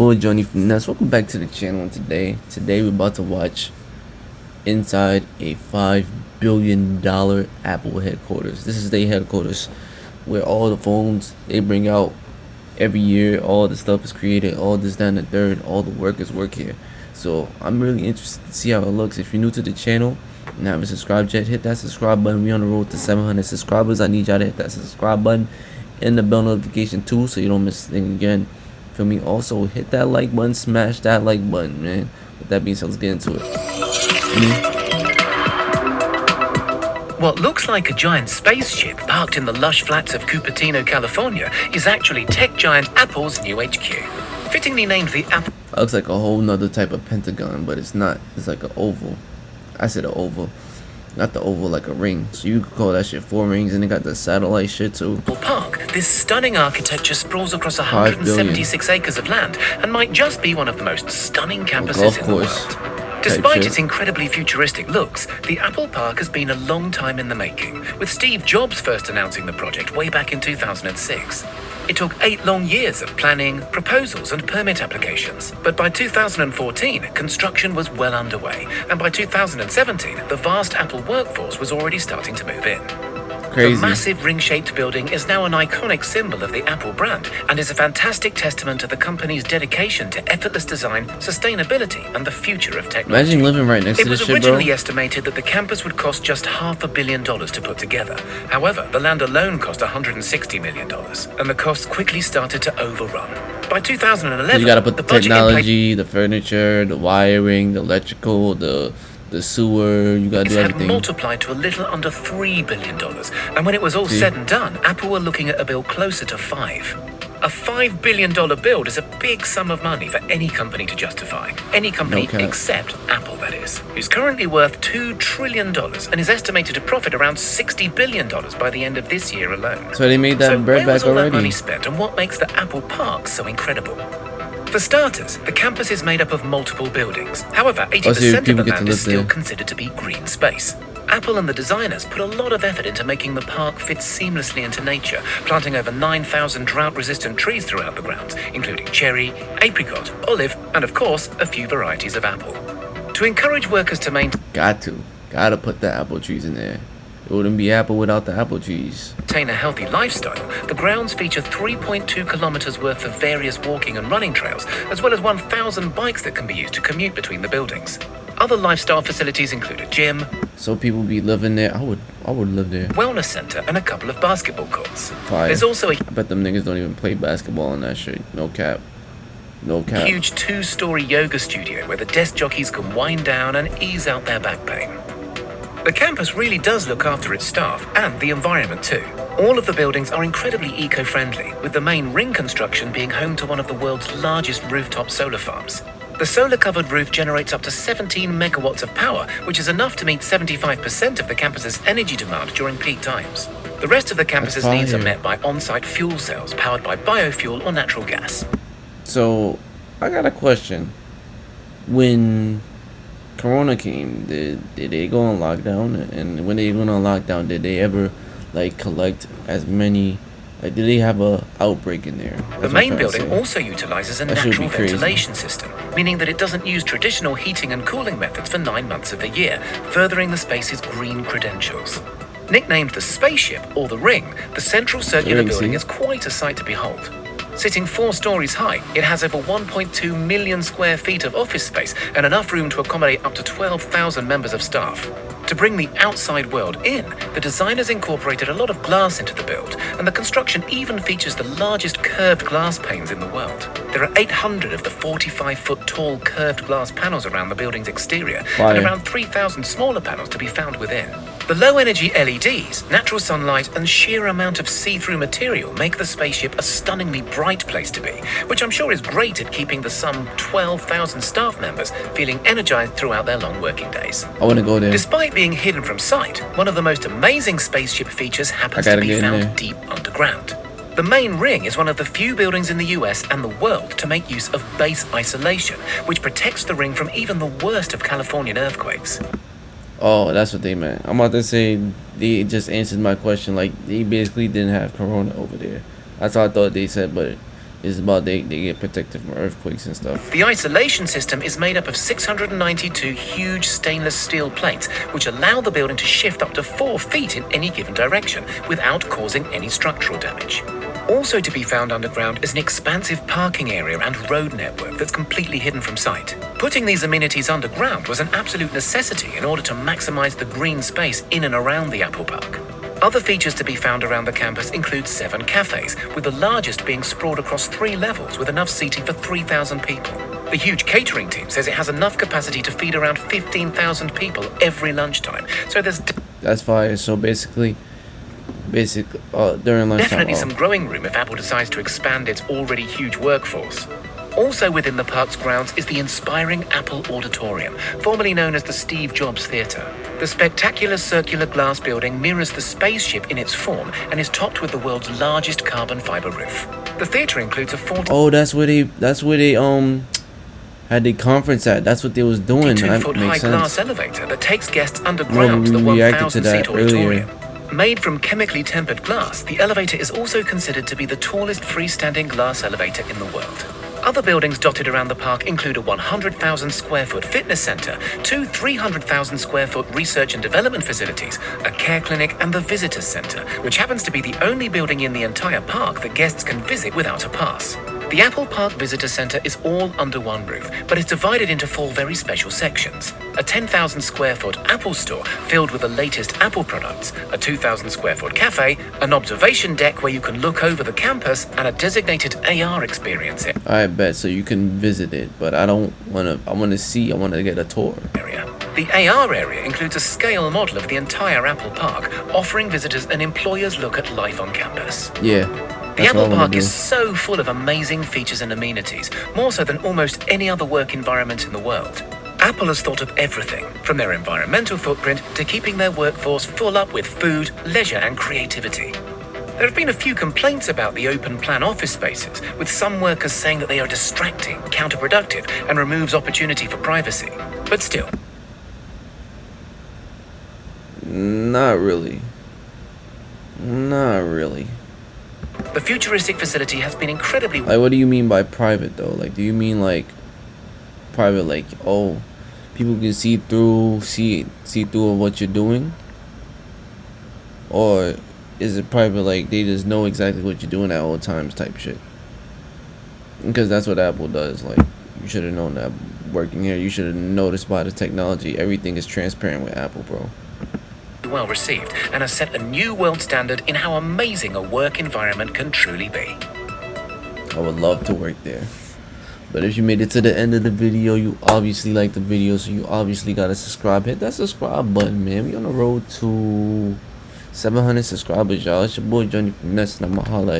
Boy Johnny Finesse, welcome back to the channel. And today we're about to watch inside a $5 billion Apple headquarters. This is their headquarters where all the phones they bring out every year, all the stuff is created, all this, that, and the third, all the workers work here. So I'm really interested to see how it looks. If you're new to the channel and haven't subscribed yet, hit that subscribe button. We on the road to 700 subscribers. I need y'all to hit that subscribe button and the bell notification too, so you don't miss a thing again. Feel me? Also hit that like button, smash that like button, man. With that being said, let's get into it. What looks like a giant spaceship parked in the lush flats of Cupertino, California, is actually tech giant Apple's new HQ. Fittingly named the Apple. Looks like a whole nother type of pentagon, but it's not. It's like an oval. I said an oval, not the oval like a ring. So you could call that shit 4 rings, and they got the satellite shit too. Park. This stunning architecture sprawls across 176 acres of land and might just be one of the most stunning campuses in the world. Despite its incredibly futuristic looks, the Apple Park has been a long time in the making, with Steve Jobs first announcing the project way back in 2006. It took 8 long years of planning, proposals, and permit applications, but by 2014, construction was well underway, and by 2017, the vast Apple workforce was already starting to move in. Crazy. The massive ring-shaped building is now an iconic symbol of the Apple brand and is a fantastic testament to the company's dedication to effortless design, sustainability, and the future of technology. Imagine living right next to this shit, bro. It was originally estimated that the campus would cost just $500 million to put together. However, the land alone cost $160 million, and the costs quickly started to overrun. By 2011, so you gotta put the budget technology, the furniture, the wiring, the electrical, the sewer, you gotta do everything. Had multiplied to a little under $3 billion, and when it was all said and done, Apple were looking at a bill closer to $5. A $5 billion build is a big sum of money for any company to justify. Any company except Apple, that is, who's currently worth $2 trillion and is estimated to profit around $60 billion by the end of this year alone. So they made that bread back already. Where was all that money spent, and what makes the Apple Park so incredible? For starters, the campus is made up of multiple buildings. However, 80% of the land is still considered to be green space. Apple and the designers put a lot of effort into making the park fit seamlessly into nature, planting over 9,000 drought-resistant trees throughout the grounds, including cherry, apricot, olive, and of course, a few varieties of apple. To encourage workers to maintain... Gotta put the apple trees in there. It wouldn't be Apple without the apple trees. Maintain a healthy lifestyle, the grounds feature 3.2 kilometers worth of various walking and running trails, as well as 1,000 bikes that can be used to commute between the buildings. Other lifestyle facilities include a gym, so people be living there. I would live there. Wellness center, and a couple of basketball courts. Fire. There's also a I bet them niggas don't even play basketball on that shit. No cap. No cap. Huge 2-story yoga studio where the desk jockeys can wind down and ease out their back pain. The campus really does look after its staff and the environment too. All of the buildings are incredibly eco-friendly, with the main ring construction being home to one of the world's largest rooftop solar farms. The solar-covered roof generates up to 17 megawatts of power, which is enough to meet 75% of the campus's energy demand during peak times. The rest of the campus's needs are met by on-site fuel cells powered by biofuel or natural gas. So, I got a question. When Corona came, did they go on lockdown? And when they went on lockdown, did they ever collect as many? Did they have a outbreak in there? The main building also utilizes a natural ventilation system, meaning that it doesn't use traditional heating and cooling methods for 9 months of the year, furthering the space's green credentials. Nicknamed the Spaceship or the Ring, the central circular building is quite a sight to behold. Sitting 4 stories high, it has over 1.2 million square feet of office space and enough room to accommodate up to 12,000 members of staff. To bring the outside world in, the designers incorporated a lot of glass into the build, and the construction even features the largest curved glass panes in the world. There are 800 of the 45-foot tall curved glass panels around the building's exterior, and around 3,000 smaller panels to be found within. The low-energy LEDs, natural sunlight, and sheer amount of see-through material make the spaceship a stunningly bright place to be, which I'm sure is great at keeping the some 12,000 staff members feeling energized throughout their long working days. I want to go there. Despite being hidden from sight, one of the most amazing spaceship features happens to be found deep underground. The main ring is one of the few buildings in the US and the world to make use of base isolation, which protects the ring from even the worst of Californian earthquakes. Oh, that's what they meant. I'm about to say they just answered my question. Like, they basically didn't have Corona over there. That's what I thought they said, but It's about they get protected from earthquakes and stuff. The isolation system is made up of 692 huge stainless steel plates, which allow the building to shift up to 4 feet in any given direction without causing any structural damage. Also to be found underground is an expansive parking area and road network that's completely hidden from sight. Putting these amenities underground was an absolute necessity in order to maximize the green space in and around the Apple Park. Other features to be found around the campus include 7 cafes, with the largest being sprawled across 3 levels with enough seating for 3,000 people. The huge catering team says it has enough capacity to feed around 15,000 people every lunchtime. So there's that's fire. So basically during lunchtime, definitely some growing room if Apple decides to expand its already huge workforce. Also within the park's grounds is the inspiring Apple Auditorium, formerly known as the Steve Jobs Theater. The spectacular circular glass building mirrors the spaceship in its form and is topped with the world's largest carbon fiber roof. The theater includes a 40 Oh, that's where they had the conference at. That's what they was doing. That 2-foot makes high glass sense. elevator that takes guests underground to the we reacted to that 1,000-seat auditorium. earlier. Made from chemically tempered glass, the elevator is also considered to be the tallest freestanding glass elevator in the world. Other buildings dotted around the park include a 100,000 square foot fitness center, 2 300,000 square foot research and development facilities, a care clinic, and the visitors center, which happens to be the only building in the entire park that guests can visit without a pass. The Apple Park Visitor Center is all under one roof, but is divided into 4 very special sections. A 10,000 square foot Apple store filled with the latest Apple products, a 2,000 square foot cafe, an observation deck where you can look over the campus, and a designated AR experience I bet, so you can visit it, but I want to get a tour. area. The AR area includes a scale model of the entire Apple Park, offering visitors an employer's look at life on campus. Yeah. The Apple Park is so full of amazing features and amenities, more so than almost any other work environment in the world. Apple has thought of everything, from their environmental footprint to keeping their workforce full up with food, leisure, and creativity. There have been a few complaints about the open plan office spaces, with some workers saying that they are distracting, counterproductive, and removes opportunity for privacy. But still, Not really. the futuristic facility has been incredibly Like, what do you mean by private though? Like, do you mean like private, like, oh, people can see through of what you're doing, or is it private like they just know exactly what you're doing at all times type shit? Because that's what Apple does. Like, you should have known that working here. You should have noticed by the technology. Everything is transparent with Apple, bro. well received and has set a new world standard in how amazing a work environment can truly be. I would love to work there. But if you made it to the end of the video, you obviously liked the video, so you obviously gotta subscribe. Hit that subscribe button, man. We on the road to 700 subscribers, y'all. It's your boy Johnny Finesse, and I'ma holla at you.